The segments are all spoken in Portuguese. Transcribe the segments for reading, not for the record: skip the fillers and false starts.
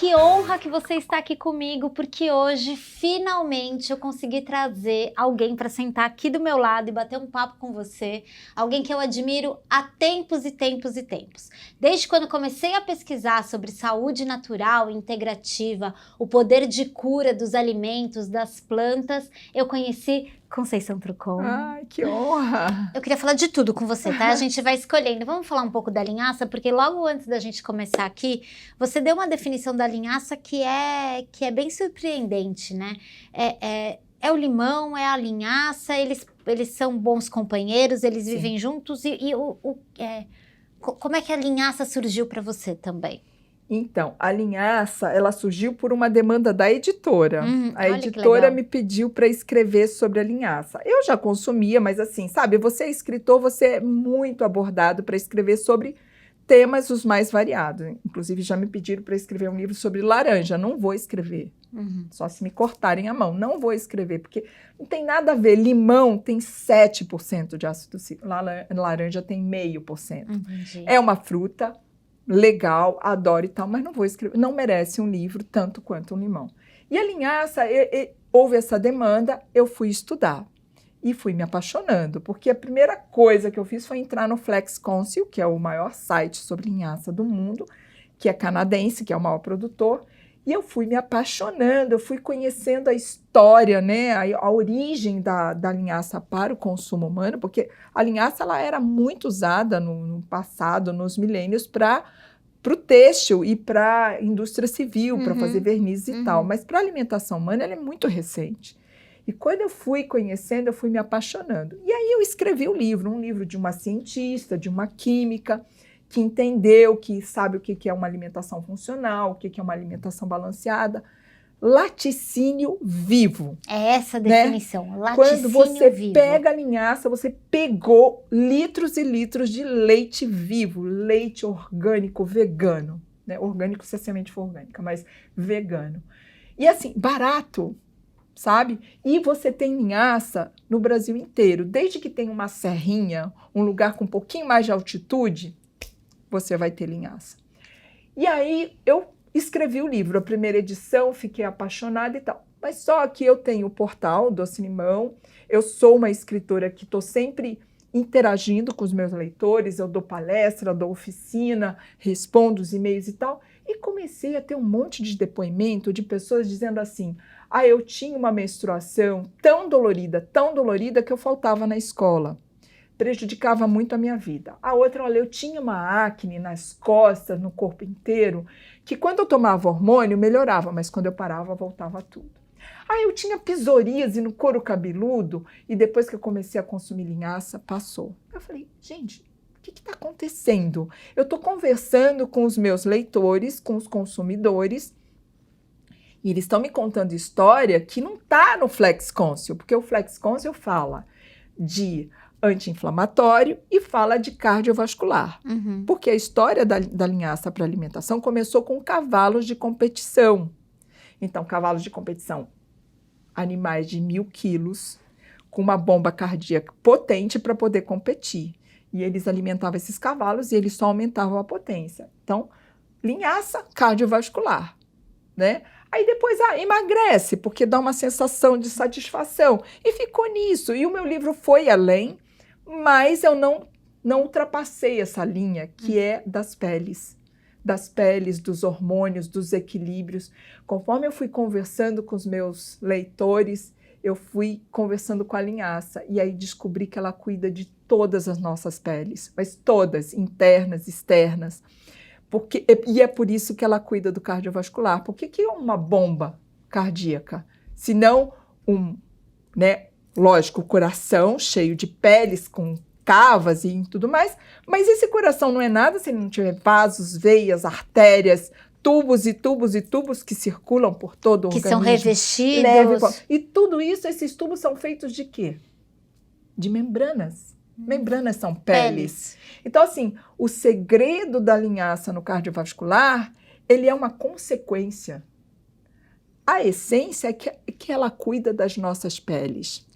que honra que você está aqui comigo, porque hoje, finalmente, eu consegui trazer alguém para sentar aqui do meu lado e bater um papo com você. Alguém que eu admiro há tempos e tempos e tempos. Desde quando comecei a pesquisar sobre saúde natural e integrativa, o poder de cura dos alimentos, das plantas, eu conheci Conceição Trucon. Ai, que honra! Eu queria falar de tudo com você, tá? A gente vai escolhendo. Vamos falar um pouco da linhaça, porque logo antes da gente começar aqui, você deu uma definição da linhaça que é bem surpreendente, né? É o limão, é a linhaça, eles são bons companheiros, eles Sim. vivem juntos. Como é que a linhaça surgiu para você também? Então, a linhaça, ela surgiu por uma demanda da editora. A Olha que editora legal. me pediu para escrever sobre a linhaça. Eu já consumia, mas assim, sabe, você é escritor, você é muito abordado para escrever sobre temas os mais variados. Inclusive, já me pediram para escrever um livro sobre laranja. Não vou escrever, só se me cortarem a mão. Não vou escrever, porque não tem nada a ver. Limão tem 7% de ácido cítrico, laranja tem 0,5%. Entendi. É uma fruta legal, adoro e tal, mas não vou escrever, não merece um livro tanto quanto um limão. E a linhaça, houve essa demanda, eu fui estudar e fui me apaixonando, porque a primeira coisa que eu fiz foi entrar no Flex Council, que é o maior site sobre linhaça do mundo, que é canadense, que é o maior produtor, e eu fui me apaixonando, eu fui conhecendo a história, né, a origem da linhaça para o consumo humano, porque a linhaça ela era muito usada no passado, nos milênios, para o têxtil e para a indústria civil, para fazer vernizes e tal. Mas para a alimentação humana ela é muito recente. E quando eu fui conhecendo, eu fui me apaixonando. E aí eu escrevi um livro de uma cientista, de uma química, que entendeu, que sabe o que é uma alimentação funcional, o que é uma alimentação balanceada. Laticínio vivo. É essa a definição, né? laticínio Quando você vivo. pega a linhaça, você pegou litros e litros de leite vivo, leite orgânico, vegano. Né? Orgânico se a semente for orgânica, mas vegano. E assim, barato, sabe? E você tem linhaça no Brasil inteiro. Desde que tem uma serrinha, um lugar com um pouquinho mais de altitude, você vai ter linhaça. E aí eu escrevi o livro, a primeira edição, fiquei apaixonada e tal. Mas só que eu tenho o portal Doce Limão, eu sou uma escritora que estou sempre interagindo com os meus leitores, eu dou palestra, dou oficina, respondo os e-mails e tal, e comecei a ter um monte de depoimento de pessoas dizendo assim, eu tinha uma menstruação tão dolorida que eu faltava na escola. Prejudicava muito a minha vida. A outra, olha, eu tinha uma acne nas costas, no corpo inteiro, que quando eu tomava hormônio melhorava, mas quando eu parava voltava tudo. Eu tinha psoríase no couro cabeludo e depois que eu comecei a consumir linhaça, passou. Eu falei, gente, o que está acontecendo? Eu estou conversando com os meus leitores, com os consumidores, e eles estão me contando história que não está no Flex Council, porque o Flex Council fala de anti-inflamatório e fala de cardiovascular. Porque a história da linhaça para alimentação começou com cavalos de competição. Então, cavalos de competição, animais de 1.000 quilos, com uma bomba cardíaca potente para poder competir. E eles alimentavam esses cavalos e eles só aumentavam a potência. Então, linhaça cardiovascular, né? Aí depois emagrece, porque dá uma sensação de satisfação. E ficou nisso. E o meu livro foi além, mas eu não ultrapassei essa linha, que é das peles, dos hormônios, dos equilíbrios. Conforme eu fui conversando com os meus leitores, eu fui conversando com a linhaça, e aí descobri que ela cuida de todas as nossas peles, mas todas, internas, externas. E é por isso que ela cuida do cardiovascular. Por que é uma bomba cardíaca? Se não lógico, o coração cheio de peles com cavas e tudo mais, mas esse coração não é nada se ele não tiver vasos, veias, artérias, tubos e tubos e tubos que circulam por todo o organismo. Que são revestidos. E tudo isso, esses tubos são feitos de quê? De membranas. Membranas são peles. Então, assim, o segredo da linhaça no cardiovascular, ele é uma consequência. A essência é que ela cuida das nossas peles.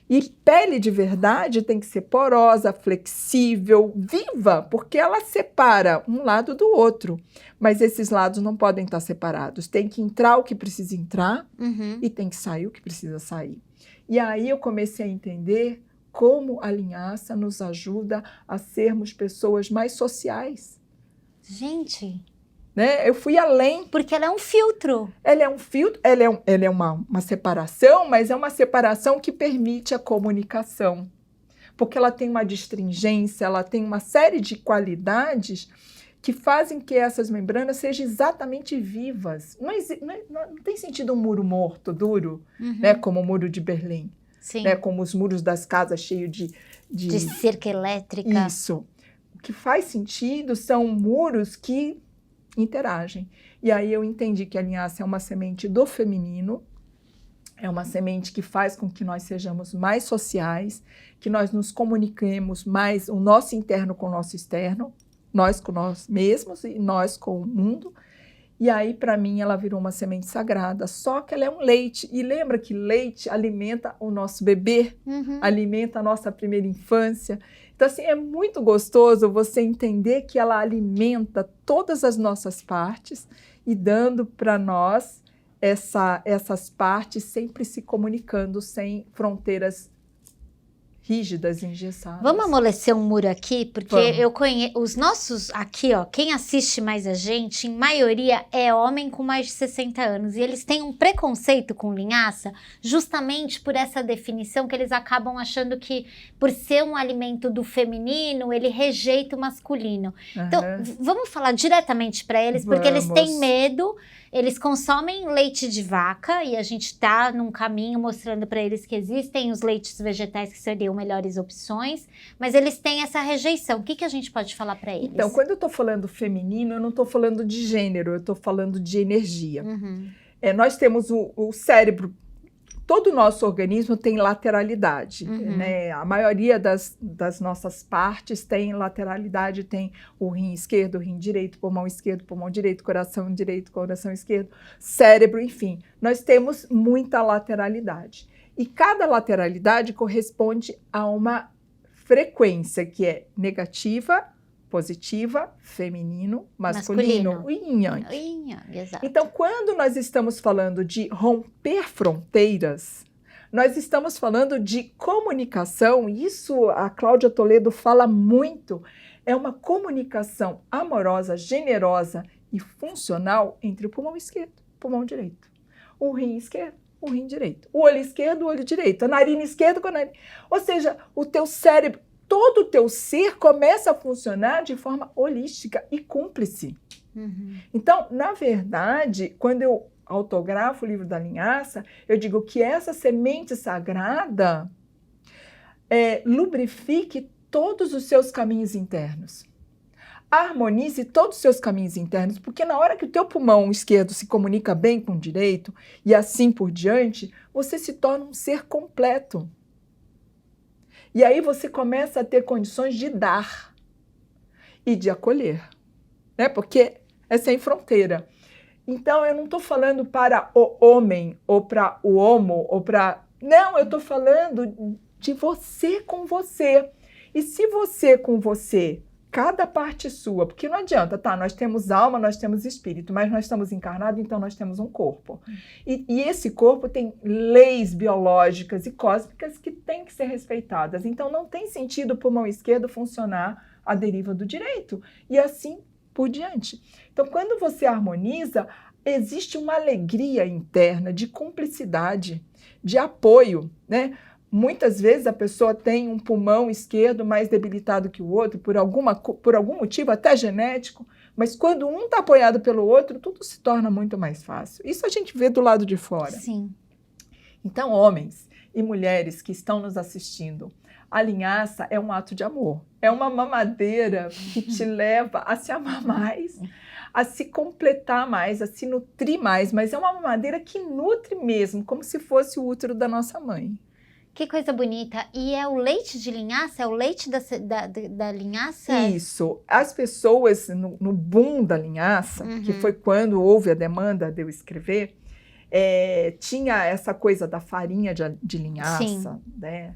E pele de verdade tem que ser porosa, flexível, viva, porque ela separa um lado do outro. Mas esses lados não podem estar separados. Tem que entrar o que precisa entrar e tem que sair o que precisa sair. E aí eu comecei a entender como a linhaça nos ajuda a sermos pessoas mais sociais. Gente... Né? Eu fui além. Porque ela é um filtro. Ela é um filtro, ela é uma separação, mas é uma separação que permite a comunicação. Porque ela tem uma distringência, ela tem uma série de qualidades que fazem que essas membranas sejam exatamente vivas. Não tem sentido um muro morto, duro, né? Como o muro de Berlim. Sim. Né? Como os muros das casas cheios de cerca elétrica. Isso. O que faz sentido são muros que interagem. E aí eu entendi que a linhaça é uma semente do feminino, é uma semente que faz com que nós sejamos mais sociais, que nós nos comuniquemos mais o nosso interno com o nosso externo, nós com nós mesmos e nós com o mundo. E aí, para mim, ela virou uma semente sagrada, só que ela é um leite. E lembra que leite alimenta o nosso bebê, alimenta a nossa primeira infância. Então, assim, é muito gostoso você entender que ela alimenta todas as nossas partes e dando para nós essas partes sempre se comunicando sem fronteiras rígidas, engessadas. Vamos amolecer um muro aqui, porque eu conheço os nossos aqui, ó, quem assiste mais a gente, em maioria é homem com mais de 60 anos, e eles têm um preconceito com linhaça, justamente por essa definição que eles acabam achando que, por ser um alimento do feminino, ele rejeita o masculino. Então, vamos falar diretamente para eles, porque eles têm medo. Eles consomem leite de vaca e a gente está num caminho mostrando para eles que existem os leites vegetais que seriam melhores opções, mas eles têm essa rejeição. O que a gente pode falar para eles? Então, quando eu estou falando feminino, eu não estou falando de gênero, eu estou falando de energia. Nós temos o cérebro, todo o nosso organismo tem lateralidade, né? A maioria das nossas partes tem lateralidade, tem o rim esquerdo, o rim direito, pulmão direito, coração esquerdo, cérebro, enfim. Nós temos muita lateralidade. E cada lateralidade corresponde a uma frequência que é negativa, positiva, feminino, masculino. O yin yang. O yin yang, exato. Então, quando nós estamos falando de romper fronteiras, nós estamos falando de comunicação, isso a Cláudia Toledo fala muito, é uma comunicação amorosa, generosa e funcional entre o pulmão esquerdo e o pulmão direito. O rim esquerdo, o rim direito. O olho esquerdo, o olho direito. A narina esquerda com a narina. Ou seja, o teu cérebro, todo o teu ser começa a funcionar de forma holística e cúmplice. Então, na verdade, quando eu autografo o livro da linhaça, eu digo que essa semente sagrada lubrifique todos os seus caminhos internos. Harmonize todos os seus caminhos internos, porque na hora que o teu pulmão esquerdo se comunica bem com o direito e assim por diante, você se torna um ser completo. E aí você começa a ter condições de dar e de acolher, né? Porque é sem fronteira. Então, eu não estou falando para o homem, ou para o homo, ou para... Não, eu estou falando de você com você. E se você com você, cada parte sua, porque não adianta, tá? Nós temos alma, nós temos espírito, mas nós estamos encarnados, então nós temos um corpo. E esse corpo tem leis biológicas e cósmicas que têm que ser respeitadas. Então, não tem sentido o pulmão esquerdo funcionar à deriva do direito. E assim por diante. Então, quando você harmoniza, existe uma alegria interna de cumplicidade, de apoio, né? Muitas vezes a pessoa tem um pulmão esquerdo mais debilitado que o outro, por algum motivo, até genético, mas quando um está apoiado pelo outro, tudo se torna muito mais fácil. Isso a gente vê do lado de fora. Sim. Então, homens e mulheres que estão nos assistindo, a linhaça é um ato de amor. É uma mamadeira que te leva a se amar mais, a se completar mais, a se nutrir mais, mas é uma mamadeira que nutre mesmo, como se fosse o útero da nossa mãe. Que coisa bonita. E é o leite de linhaça? É o leite da linhaça? Isso. As pessoas, no boom da linhaça, que foi quando houve a demanda de eu escrever, Tinha essa coisa da farinha de linhaça, Sim. né?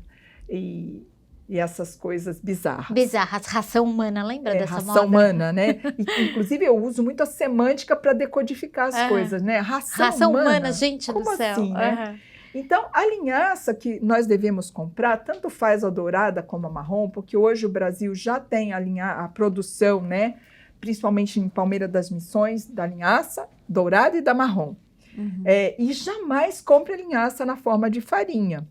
E essas coisas bizarras. Bizarras, ração humana, lembra dessa moda? Ração humana, né? Inclusive, eu uso muito a semântica para decodificar as coisas, né? Ração humana, gente como do céu. assim, né? Então, a linhaça que nós devemos comprar, tanto faz a dourada como a marrom, porque hoje o Brasil já tem a produção, né? Principalmente em Palmeira das Missões, da linhaça dourada e da marrom. E jamais compre a linhaça na forma de farinha.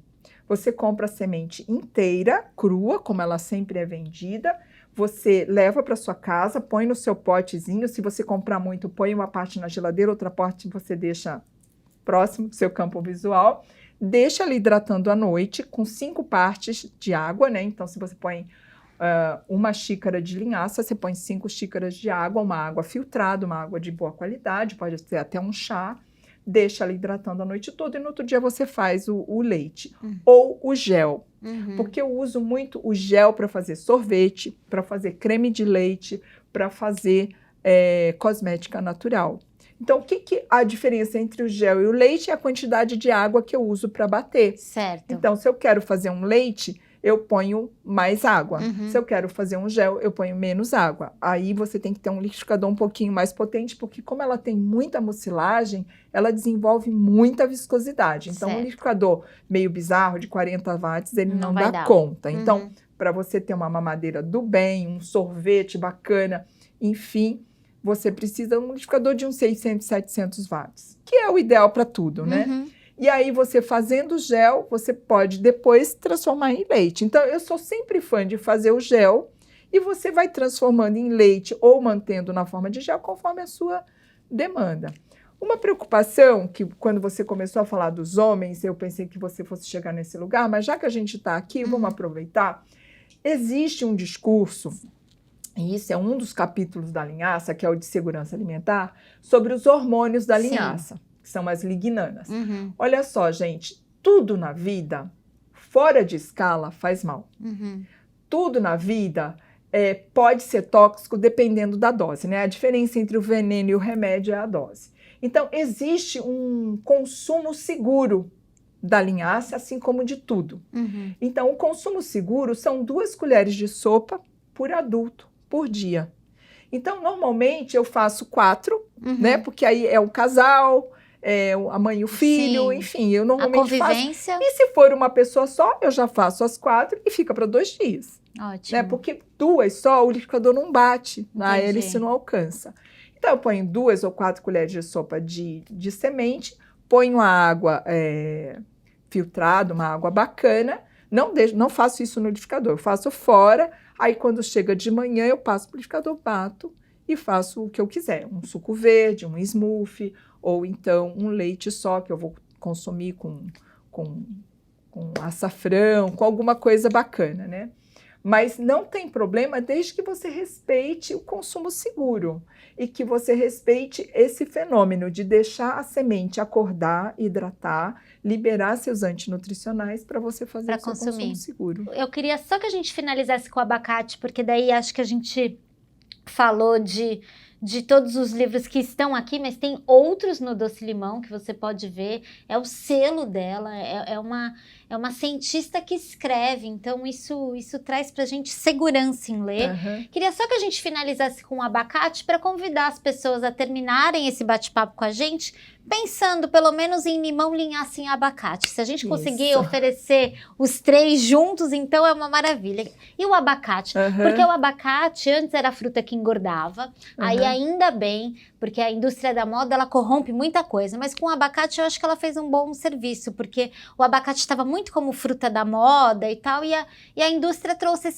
Você compra a semente inteira, crua, como ela sempre é vendida. Você leva para sua casa, põe no seu potezinho. Se você comprar muito, põe uma parte na geladeira, outra parte você deixa próximo do seu campo visual. Deixa ela hidratando à noite com 5 partes de água, né? Então, se você põe uma xícara de linhaça, você põe 5 xícaras de água, uma água filtrada, uma água de boa qualidade, pode ser até um chá. Deixa ela hidratando a noite toda e no outro dia você faz o leite. Ou o gel. Porque eu uso muito o gel para fazer sorvete, para fazer creme de leite, para fazer cosmética natural. Então, o que a diferença entre o gel e o leite é a quantidade de água que eu uso para bater. Certo. Então, se eu quero fazer um leite, eu ponho mais água. Se eu quero fazer um gel, eu ponho menos água. Aí você tem que ter um liquidificador um pouquinho mais potente, porque como ela tem muita mucilagem, ela desenvolve muita viscosidade. Então, um liquidificador meio bizarro, de 40 watts, ele não dá conta. Então, para você ter uma mamadeira do bem, um sorvete bacana, enfim, você precisa de um liquidificador de uns 600, 700 watts, que é o ideal para tudo, né? E aí, você fazendo o gel, você pode depois transformar em leite. Então, eu sou sempre fã de fazer o gel e você vai transformando em leite ou mantendo na forma de gel conforme a sua demanda. Uma preocupação que quando você começou a falar dos homens, eu pensei que você fosse chegar nesse lugar, mas já que a gente está aqui, vamos aproveitar. Existe um discurso, e isso é um dos capítulos da linhaça, que é o de segurança alimentar, sobre os hormônios da linhaça. Que são as lignanas. Olha só, gente, tudo na vida, fora de escala, faz mal. Tudo na vida pode ser tóxico dependendo da dose, né? A diferença entre o veneno e o remédio é a dose. Então, existe um consumo seguro da linhaça, assim como de tudo. Então, o consumo seguro são 2 colheres de sopa por adulto por dia. Então, normalmente, eu faço 4, né? Porque aí é o casal... a mãe e o filho, enfim, eu normalmente faço. E se for uma pessoa só, eu já faço as 4 e fica para 2 dias. Ótimo. Né? Porque 2 só, o liquidificador não bate, na hélice não alcança. Então, eu ponho 2 ou 4 colheres de sopa de semente, ponho a água filtrada, uma água bacana, não faço isso no liquidificador, eu faço fora, aí quando chega de manhã eu passo para o liquidificador, bato e faço o que eu quiser, um suco verde, um smoothie, ou então um leite só, que eu vou consumir com açafrão, com alguma coisa bacana, né? Mas não tem problema desde que você respeite o consumo seguro e que você respeite esse fenômeno de deixar a semente acordar, hidratar, liberar seus antinutricionais para você fazer o seu consumo seguro. Eu queria só que a gente finalizasse com o abacate, porque daí acho que a gente falou de todos os livros que estão aqui, mas tem outros no Doce Limão que você pode ver, é o selo dela, é uma cientista que escreve, então isso traz pra gente segurança em ler. Queria só que a gente finalizasse com o abacate para convidar as pessoas a terminarem esse bate-papo com a gente, pensando pelo menos em limão, linhaça e abacate. Se a gente conseguir oferecer os 3 juntos, então é uma maravilha. E o abacate? Porque o abacate antes era a fruta que engordava, aí ainda bem, porque a indústria da moda ela corrompe muita coisa, mas com o abacate eu acho que ela fez um bom serviço, porque o abacate estava muito como fruta da moda e tal, e a indústria trouxe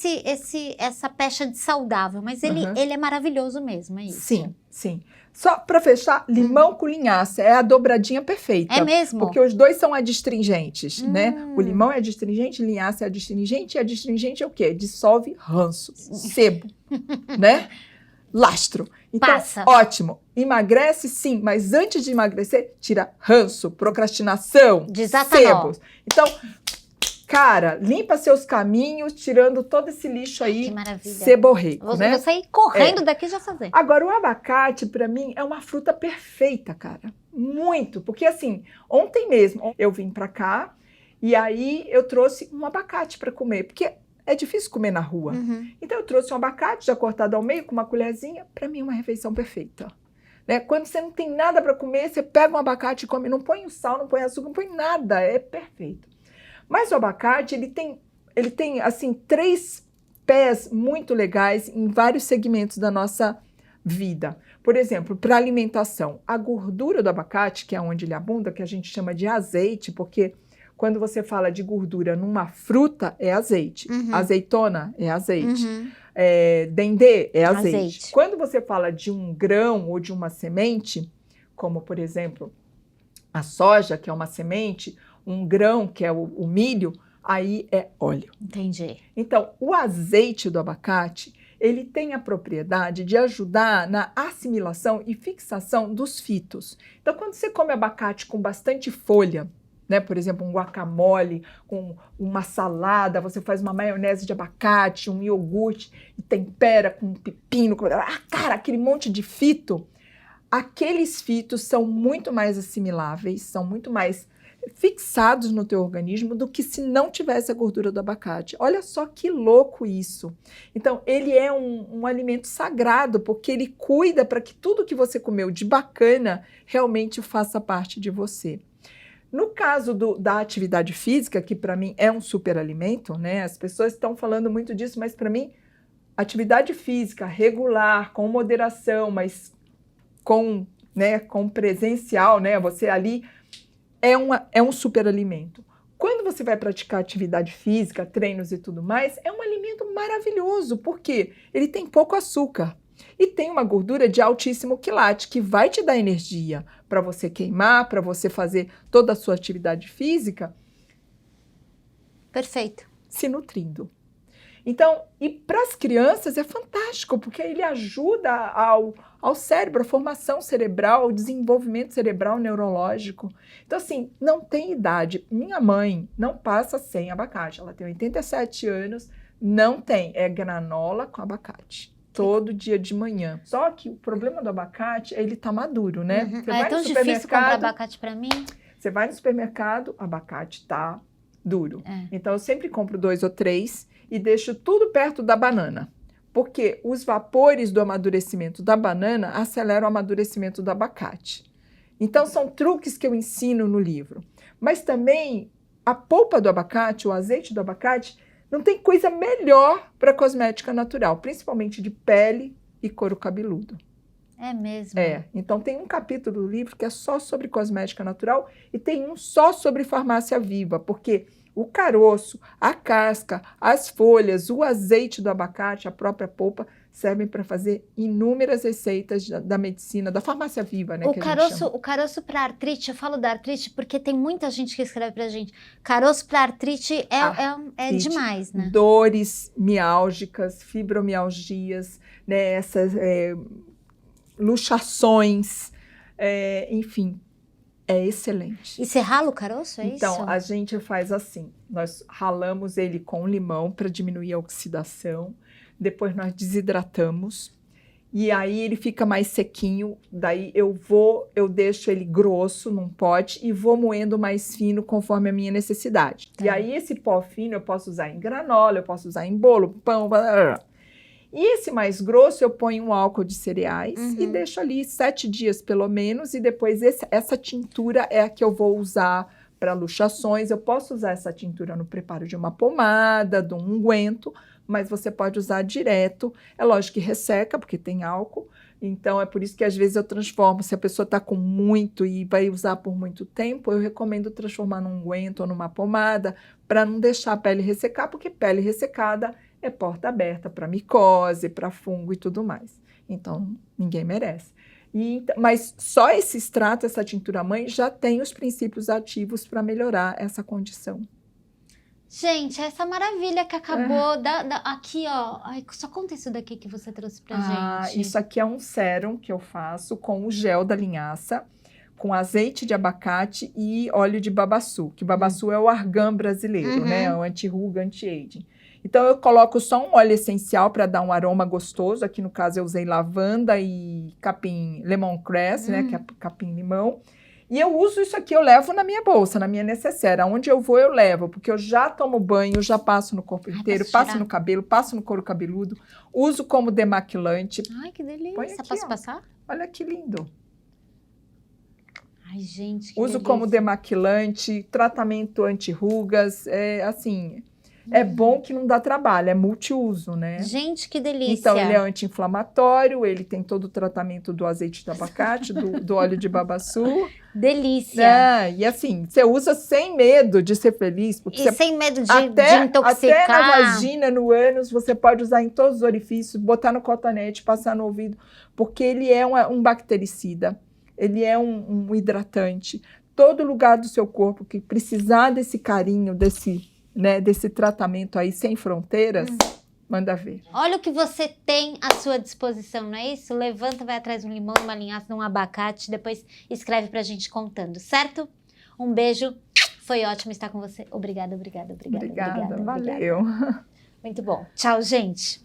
essa pecha de saudável, mas ele é maravilhoso mesmo, é isso? Sim, sim. Só para fechar, limão com linhaça é a dobradinha perfeita. É mesmo? Porque os 2 são adstringentes, né? O limão é adstringente, linhaça é adstringente, e adstringente é o quê? Dissolve ranço, sebo, né? Lastro. Então, ótimo. Emagrece, sim, mas antes de emagrecer, tira ranço, procrastinação, sebos. Então, Cara, limpa seus caminhos, tirando todo esse lixo aí, Que maravilha. seborreico, né? Vou sair correndo daqui e já fazer. Agora, o abacate, para mim, é uma fruta perfeita, cara. Muito. Porque, assim, ontem mesmo eu vim para cá e aí eu trouxe um abacate para comer. Porque é difícil comer na rua. Então, eu trouxe um abacate já cortado ao meio com uma colherzinha. Para mim, é uma refeição perfeita. Né? Quando você não tem nada para comer, você pega um abacate e come. Não põe o sal, não põe açúcar, não põe nada. É perfeito. Mas o abacate, ele tem assim, 3 pés muito legais em vários segmentos da nossa vida. Por exemplo, para alimentação, a gordura do abacate, que é onde ele abunda, que a gente chama de azeite, porque quando você fala de gordura numa fruta, é azeite. Azeitona é azeite. Dendê é azeite. Quando você fala de um grão ou de uma semente, como, por exemplo, a soja, que é uma semente, um grão, que é o milho, aí é óleo. Entendi. Então, o azeite do abacate, ele tem a propriedade de ajudar na assimilação e fixação dos fitos. Então, quando você come abacate com bastante folha, né, por exemplo, um guacamole, com uma salada, você faz uma maionese de abacate, um iogurte, e tempera com pepino, cara, aquele monte de fito, aqueles fitos são muito mais assimiláveis, são muito mais fixados no teu organismo do que se não tivesse a gordura do abacate. Olha só que louco isso. Então, ele é um alimento sagrado, porque ele cuida para que tudo que você comeu de bacana realmente faça parte de você. No caso da atividade física, que para mim é um superalimento, né? As pessoas estão falando muito disso, mas para mim, atividade física regular, com moderação, mas com presencial, né? Você ali é um superalimento. Quando você vai praticar atividade física, treinos e tudo mais, é um alimento maravilhoso, porque ele tem pouco açúcar e tem uma gordura de altíssimo quilate, que vai te dar energia para você queimar, para você fazer toda a sua atividade física. Perfeito. Se nutrindo. Então, e para as crianças é fantástico, porque ele ajuda ao cérebro, a formação cerebral, ao desenvolvimento cerebral neurológico. Então, assim, não tem idade. Minha mãe não passa sem abacate. Ela tem 87 anos, não tem. É granola com abacate. Todo dia de manhã. Só que o problema do abacate é ele tá maduro, né? Você vai é tão no difícil comprar abacate para mim. Você vai no supermercado, abacate tá duro. Então, eu sempre compro 2 ou 3 e deixo tudo perto da banana. Porque os vapores do amadurecimento da banana aceleram o amadurecimento do abacate. Então, são truques que eu ensino no livro. Mas também, a polpa do abacate, o azeite do abacate, não tem coisa melhor para cosmética natural, principalmente de pele e couro cabeludo. É mesmo? Então tem um capítulo do livro que é só sobre cosmética natural e tem um só sobre farmácia viva, porque o caroço, a casca, as folhas, o azeite do abacate, a própria polpa, servem para fazer inúmeras receitas da medicina, da farmácia viva, né? O caroço para artrite, eu falo da artrite porque tem muita gente que escreve pra gente. Caroço para artrite é demais, né? Dores miálgicas, fibromialgias, né? Essas luxações, enfim. É excelente. E você rala o caroço, é isso? Então, a gente faz assim, nós ralamos ele com limão para diminuir a oxidação, depois nós desidratamos, e aí ele fica mais sequinho, daí eu deixo ele grosso num pote e vou moendo mais fino conforme a minha necessidade. E aí esse pó fino eu posso usar em granola, eu posso usar em bolo, pão, e esse mais grosso eu ponho um álcool de cereais e deixo ali 7 dias pelo menos, e depois essa tintura é a que eu vou usar para luxações. Eu posso usar essa tintura no preparo de uma pomada, de um unguento, mas você pode usar direto. É lógico que resseca, porque tem álcool, então é por isso que às vezes eu transformo. Se a pessoa está com muito e vai usar por muito tempo, eu recomendo transformar num unguento ou numa pomada, para não deixar a pele ressecar, porque pele ressecada é porta aberta para micose, para fungo e tudo mais. Então, ninguém merece. Mas só esse extrato, essa tintura-mãe, já tem os princípios ativos para melhorar essa condição. Gente, essa maravilha que acabou aqui, ó. Ai, só conta isso daqui que você trouxe pra gente. Isso aqui é um sérum que eu faço com o gel da linhaça, com azeite de abacate e óleo de babaçu, que babaçu é o argan brasileiro, né? O anti-ruga, anti-aging. Então, eu coloco só um óleo essencial para dar um aroma gostoso. Aqui, no caso, eu usei lavanda e capim lemongrass, né? Que é capim-limão. E eu uso isso aqui, eu levo na minha bolsa, na minha necessaire. Aonde eu vou, eu levo, porque eu já tomo banho, já passo no corpo inteiro, passo no cabelo, passo no couro cabeludo, uso como demaquilante. Ai, que delícia. Aqui, Posso ó. passar? Olha que lindo. Ai, gente, que Uso delícia. como demaquilante, tratamento anti-rugas, assim... É bom que não dá trabalho, é multiuso, né? Gente, que delícia. Então, ele é anti-inflamatório, ele tem todo o tratamento do azeite de abacate, do óleo de babaçu. Delícia. E assim, você usa sem medo de ser feliz. Porque E sem medo de até intoxicar. Até na vagina, no ânus, você pode usar em todos os orifícios, botar no cotonete, passar no ouvido, porque ele é um bactericida, ele é um hidratante. Todo lugar do seu corpo que precisar desse carinho, desse tratamento aí sem fronteiras, manda ver. Olha o que você tem à sua disposição, não é isso? Levanta, vai atrás de um limão, de uma linhaça, de um abacate, depois escreve pra gente contando, certo? Um beijo, foi ótimo estar com você. Obrigada. Valeu. Muito bom. Tchau, gente.